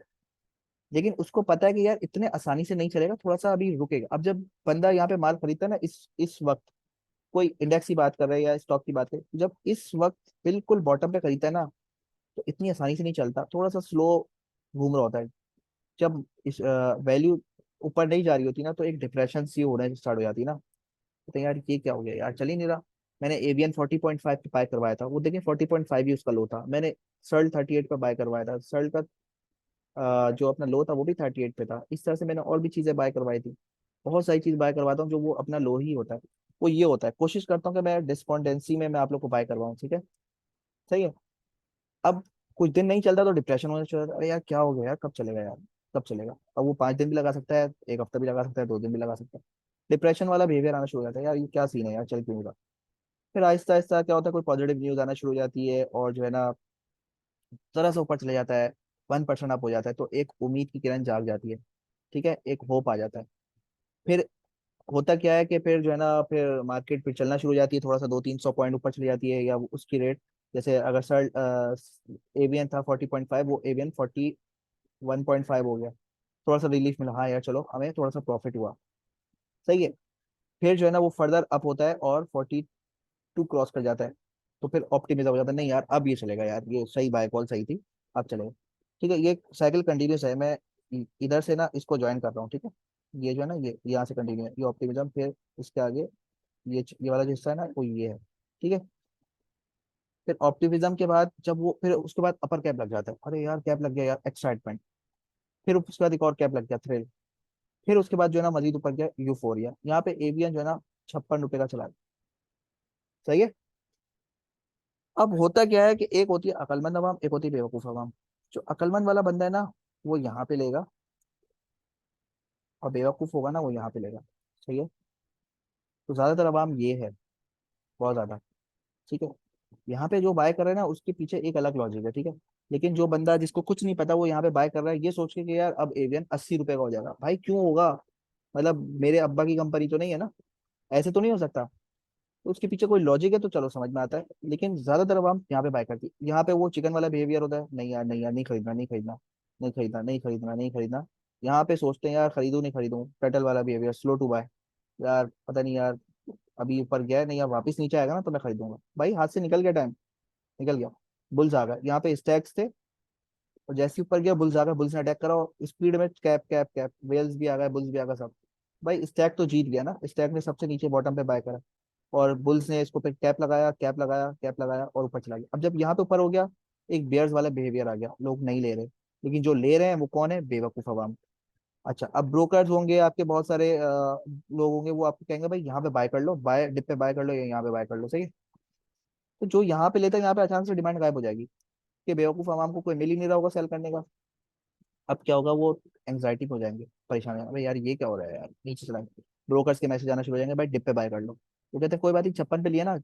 लेकिन उसको पता है कि यार इतने आसानी से नहीं चलेगा, थोड़ा सा अभी रुकेगा। अब जब बंदा यहाँ पे माल खरीदता है ना, इस वक्त, कोई इंडेक्स की बात कर रहा है या स्टॉक की बात कर, जब इस वक्त बिल्कुल बॉटम पे खरीदता है ना, तो इतनी आसानी से नहीं चलता, थोड़ा सा स्लो घूम रहा होता है। जब इस वैल्यू ऊपर नहीं जा रही होती ना, तो एक डिप्रेशन सी होने स्टार्ट हो जाती है ना। तो यार ये क्या हो गया यार, चल ही नहीं रहा। मैंने एवीएन 40.5 पे बाय करवाया था, वो देखिए 40.5 ही उसका लो था। मैंने सर्ल 38 पे बाय करवाया था, सर्ल का जो अपना लो था वो भी 38 पे था। इस तरह से मैंने और भी चीजें बाय करवाई थी। बहुत सारी चीज बाय करवाता हूँ जो वो अपना लो ही होता है। वो ये होता है, कोशिश करता हूँ कि मैं डिस्पोंडेंसी में मैं आप लोग को बाय करवाऊँ, ठीक है। सही है। अब कुछ दिन नहीं चलता तो डिप्रेशन होने शुरू होता है, अरे यार क्या हो गया यार, कब चलेगा यार, कब चलेगा। अब वो 5 दिन भी लगा सकता है, एक हफ्ता भी लगा सकता है, 2 दिन भी लगा सकता है। डिप्रेशन वाला बिहेवियर आना शुरू हो जाता है, यार ये क्या सीन है यार, चल क्यों नहीं रहा। फिर आहिस्ता आहिस्ता क्या होता है, कोई पॉजिटिव न्यूज आना शुरू हो जाती है, और जो है ना जरा सा ऊपर चले जाता है, 1% अप हो जाता है, तो एक उम्मीद की किरण जाग जाती है, ठीक है, एक होप आ जाता है। फिर होता क्या है कि फिर जो है ना, फिर मार्केट फिर चलना शुरू हो जाती है, थोड़ा सा 200-300 पॉइंट ऊपर चली जाती है, या उसकी रेट, जैसे अगर सर एवीएन था 40.5, वो एवीएन 41.5 हो गया, थोड़ा सा रिलीफ मिला, हाँ यार चलो हमें थोड़ा सा प्रॉफिट हुआ। सही है। फिर जो है ना वो फर्दर अप होता है और 42 क्रॉस कर जाता है, तो फिर ऑप्टिमिज्म हो जाता है, नहीं यार अब ये चलेगा यार, ये सही बाय कॉल सही थी, अब चलेगा। ठीक है, ये साइकिल कंटिन्यूस है। मैं इधर से ना इसको ज्वाइन कर रहा हूँ, ठीक है। ये जो है ना, ये यहाँ से कंटिन्यू है ये ऑप्टिमिज्म, फिर इसके आगे ये वाला जो हिस्सा है ना वो ये है, ठीक है। फिर ऑप्टिमिज्म के बाद जब वो, फिर उसके बाद अपर कैप लग जाता है, अरे यार कैप लग गया यार, एक्साइटमेंट। फिर उसके बाद एक और कैप लग गया, थ्रिल। फिर उसके बाद जो है ना मजीद ऊपर गया यूफोरिया, यहाँ पे एवियन जो है ना 56 रुपए का चला है। सही है। अब होता क्या है कि एक होती है अकलमंद अवाम, एक होती है बेवकूफ अवाम। जो अकलमंद वाला बंदा है ना, वो यहाँ पे लेगा, और बेवकूफ होगा ना वो यहाँ पे लेगा। सही है। तो ज्यादातर अवाम ये है, बहुत ज्यादा। ठीक है। यहाँ पे जो बाय कर रहा है ना, उसके पीछे एक अलग लॉजिक है, ठीक है। लेकिन जो बंदा जिसको कुछ नहीं पता, वो यहाँ पे बाय कर रहा है ये सोच के कि यार अब एवियन 80 रुपए का हो जाएगा। भाई क्यों होगा, मतलब मेरे अब्बा की कंपनी तो नहीं है ना, ऐसे तो नहीं हो सकता। तो उसके पीछे कोई लॉजिक है तो चलो समझ में आता है, लेकिन ज्यादातर अवाम यहाँ पे बाय करती है। यहाँ पे वो चिकन वाला बिहेवियर होता है, नहीं यार नहीं यार, नहीं खरीदना नहीं खरीदना, नहीं खरीदना नहीं खरीदना नहीं खरीदना। यहाँ पे सोचते हैं यार खरीदूं नहीं खरीदूं, टर्टल वाला बिहेवियर, स्लो टू बाय। यार पता नहीं यार, अभी ऊपर गया है, नहीं यार वापिस नीचे आएगा ना तो मैं खरीदूंगा। भाई हाथ से निकल गया टाइम, निकल गया। बुल्स आ गए, यहाँ पे स्टैक्स थे, और जैसे ही ऊपर गया बुल्स आ गए, बुल्स ने अटैक करा, और स्पीड में कैप कैप कैप, वेल्स भी आ गए, बुल्स भी आ गए सब। भाई स्टैक तो जीत गया ना, स्टैक ने सबसे नीचे बॉटम पे बाय करा, और बुल्स ने इसको फिर कैप लगाया, कैप लगाया, कैप लगाया, और ऊपर चला गया। अब जब यहाँ पे ऊपर हो गया, एक बेयर्स वाला बिहेवियर आ गया, लोग नहीं ले रहे। लेकिन जो ले रहे हैं वो कौन है, बेवकूफ अवाम। अच्छा, अब ब्रोकर्स होंगे आपके बहुत सारे लोग होंगे, वो आपको कहेंगे भाई यहाँ पे बाय कर लो, बाय डिप पे बाय कर लो, या यहाँ पे बाय कर लो। सही है। तो जो यहाँ पे लेता है, यहाँ पे अचानक से डिमांड गायब हो जाएगी, कि बेवकूफ आवाम को कोई मिल ही नहीं रहा होगा सेल करने का। अब क्या होगा, वो एंग्जाइटी में हो जाएंगे, परेशान हो जाएंगे, अबे यार ये क्या हो रहा है यार, नीचे चला। ब्रोकर्स के मैसेज आना शुरू हो जाएंगे, भाई डिप पे बाय कर लो। तो कहते हैं कोई बात नहीं, 56 पे लिया ना,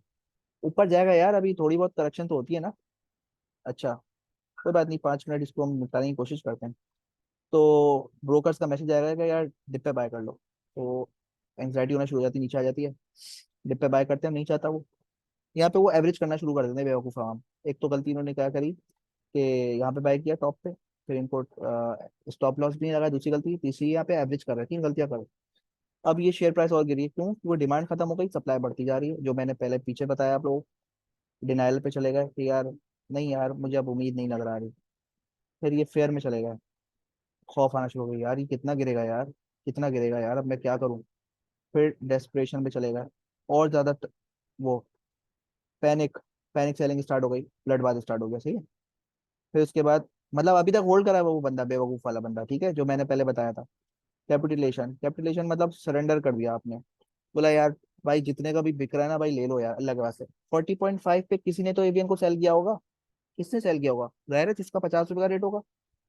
ऊपर जाएगा यार, अभी थोड़ी बहुत करेक्शन तो होती है ना। अच्छा, कोई बात नहीं, 5 मिनट इसको हम निपटाने की कोशिश करते हैं। तो ब्रोकर्स का मैसेज आएगा कि यार डिप पे बाय कर लो। तो एंग्जाइटी होना शुरू हो जाती है, नीचे आ जाती है। डिप पे बाय करते हैं, नीचे आता है वो। यहाँ पे वो एवरेज करना शुरू कर देते हैं बेवकूफ आवाम। एक तो गलती इन्होंने क्या करी कि यहाँ पे बाय किया टॉप पे, फिर इनको स्टॉप लॉस भी नहीं लगा, दूसरी गलती। तीसरी यहाँ पे एवरेज कर रहे हैं, 3 गलतियां कर रहे हैं। अब ये शेयर प्राइस और गिरी है, क्यों, क्योंकि डिमांड खत्म हो गई, सप्लाई बढ़ती जा रही है, जो मैंने पहले पीछे बताया। आप लोग डिनाइल पे चले गए कि यार नहीं यार मुझे अब उम्मीद नहीं नजर आ रही। फिर ये फेयर में चले गए, खौफ आना शुरू हो गया, यार ये कितना गिरेगा यार, कितना गिरेगा यार, अब मैं क्या करूं। फिर डेस्परेशन पे चले गए, और ज्यादा वो पैनिक, पैनिक सेलिंग स्टार्ट हो गई, ब्लडबाज स्टार्ट हो गया। सही है। फिर उसके बाद, मतलब अभी तक होल्ड करा है वो बंदा, बेवकूफ वाला बंदा, ठीक है, जो मैंने पहले बताया था। कैपिटुलेशन, कैपिटुलेशन मतलब सरेंडर कर दिया आपने। बोला यार भाई जितने का भी बिक रहा है ना भाई ले लो यार, अल्लाह के वास्ते। 40.5 पे किसी ने तो एवीएन को सेल किया होगा। किसने सेल किया होगा, जाहिर है जिसका 50 रुपए का रेट होगा।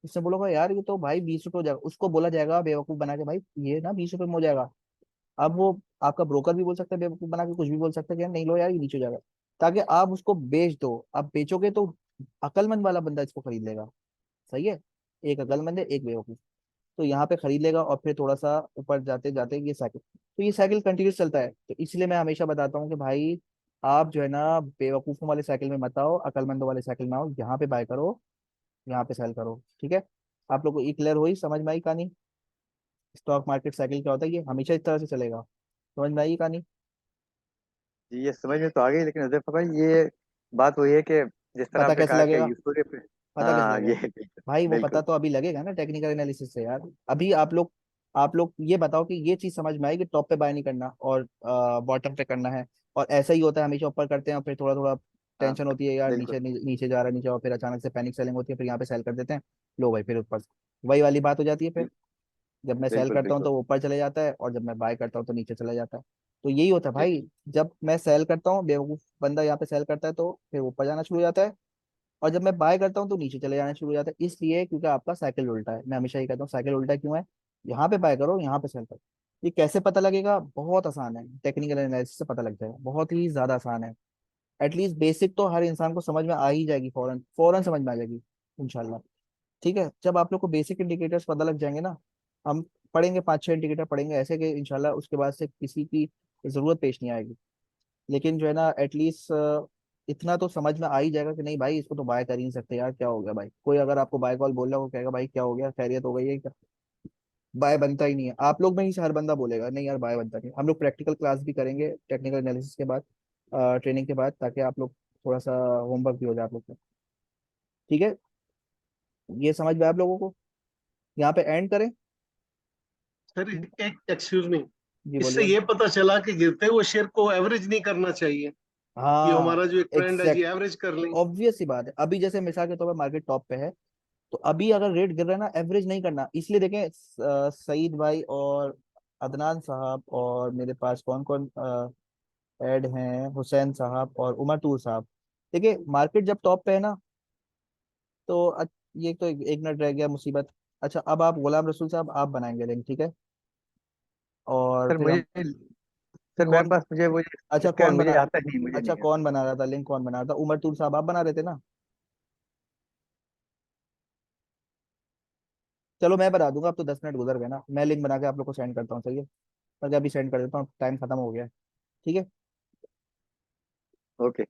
इससे बोलोगा यार ये तो भाई 20 रुपए हो जाएगा, उसको बोला जाएगा बेवकूफ बना के, भाई ये ना 20 रुपए में हो जाएगा। अब वो आपका ब्रोकर भी बोल सकता है बेवकूफ बना के, कुछ भी बोल सकता है कि यार नहीं लो यार ये नीचे हो जाएगा, ताकि आप उसको बेच दो। आप बेचोगे तो अकलमंद वाला बंदा इसको खरीद लेगा। सही है। एक अकलमंद है, एक बेवकूफ। तो यहाँ पे खरीद लेगा और फिर थोड़ा सा ऊपर जाते जाते ये साइकिल, तो ये साइकिल कंटिन्यूस चलता है। तो इसलिए मैं हमेशा बताता हूँ कि भाई आप जो है ना बेवकूफ़ों वाले साइकिल में मत आओ, अकलमंदों वाले साइकिल में आओ, यहाँ पे बाय करो, यहाँ पे सेल करो। ठीक है, आप लोग को ये क्लियर हुई, समझ में आई कहानी? स्टॉक मार्केट साइकिल क्या होता है, ये हमेशा इस तरह से चलेगा। समझ में आई कहानी? जी ये समझ में तो आ गई, लेकिन हुजैफा भाई ये बात वही है कि जिस तरह पता आपने कैसे कहा कि लगेगा? यूसुफ के पता कैसे हाँ लगेगा? ये बिल्कुल भाई वो पता बिल्कुल। तो अभी लगेगा ना टेक्निकल एनालिसिस से यार। अभी आप लोग ये बताओ कि ये चीज समझ में आई कि टॉप पे बाय नहीं करना और बॉटम पे करना है। और ऐसा ही होता है, हमेशा ऊपर करते हैं और फिर थोड़ा थोड़ा हाँ टेंशन होती है यार, बिल्कुल नीचे जा रहा है, नीचे, और फिर अचानक से पैनिक सेलिंग होती है, फिर यहाँ पे सेल कर देते हैं। लो भाई, फिर ऊपर वही वाली बात हो जाती है फिर। जब मैं सेल बिल्कुल करता हूँ बिल्कुल। तो वो ऊपर चले जाता है, और जब मैं बाय करता हूँ तो नीचे चला जाता है। तो यही होता है ये भाई। जब मैं सेल करता हूँ, बेवकूफ बंदा यहाँ पे सेल करता है तो फिर ऊपर जाना शुरू हो जाता है, और जब मैं बाय करता हूँ तो नीचे चले जाना शुरू हो जाता है, इसलिए क्योंकि आपका साइकिल उल्टा है। मैं हमेशा ये कहता हूँ साइकिल उल्टा क्यों है, यहाँ पे बाय करो, यहाँ पे सेल करो। ये कैसे पता लगेगा? बहुत आसान है, टेक्निकल एनालिसिस से पता लग जाएगा, बहुत ही ज्यादा आसान है। एटलीस्ट बेसिक तो हर इंसान को समझ में आ ही जाएगी, फौरन फौरन समझ में आ जाएगी इंशाल्लाह। ठीक है, जब आप लोग को बेसिक इंडिकेटर्स पता लग जाएंगे ना, हम पढ़ेंगे 5-6 इंडिकेटर पढ़ेंगे ऐसे कि इंशाल्लाह उसके बाद से किसी की जरूरत पेश नहीं आएगी। लेकिन जो है ना एटलीस्ट इतना तो समझ में आ ही जाएगा कि नहीं भाई इसको तो बाय कर ही नहीं सकते यार, क्या हो गया भाई? कोई अगर आपको बाय कॉल बोल रहा है वो कहेगा भाई क्या हो गया, खैरियत हो गई है क्या? बाय बनता ही नहीं है। आप लोग में ही से हर बंदा बोलेगा नहीं यार बाय बनता नहीं है। हम लोग प्रैक्टिकल क्लास भी करेंगे टेक्निकल एनालिसिस के बाद, ट्रेनिंग के बाद, ताकि आप लोग थोड़ा सा होमवर्क भी हो जाए आप लोग का। ठीक है, ये समझ में आया आप लोगों को? यहाँ पे एंड करें? सर एक एक्सक्यूज मी, जी इससे बोलिए। ये पता चला कि गिरते हुए शेयर को एवरेज नहीं करना चाहिए। ये हाँ, हमारा जो एक ट्रेंड है जी, एग्जैक्ट, एवरेज कर लें। ऑब्वियस सी बात है। अभी जैसे मिसाल के तौर पर मार्केट टॉप पे है, तो अभी अगर रेट गिर रहा है ना, एवरेज नहीं करना। इसलिए देखें सईद भाई और अदनान साहब, और मेरे पास कौन कौन ऐड हैं, हुसैन साहब और उमर तूर साहब। देखिए मार्केट जब टॉप पे है ना, तो ये तो एक मिनट रह गया मुसीबत। अच्छा, अब आप गुलाम रसूल साहब आप बनाएंगे लिंक, ठीक है? और सर फिर हम, मुझे सर मेरे कौन, पास मुझे मुझे अच्छा इसका कौन मुझे बना, आता नहीं, मुझे अच्छा नहीं कौन आता। बना रहा था लिंक, कौन बना रहा था? उमर तूर साहब आप बना रहे थे ना? चलो मैं बता दूंगा, अब तो 10 मिनट गुजर गए ना, मैं लिंक बना के आप लोग को सेंड करता हूँ, सही है? मैं अभी सेंड कर देता हूँ, टाइम खत्म हो गया है। ठीक है। ओके।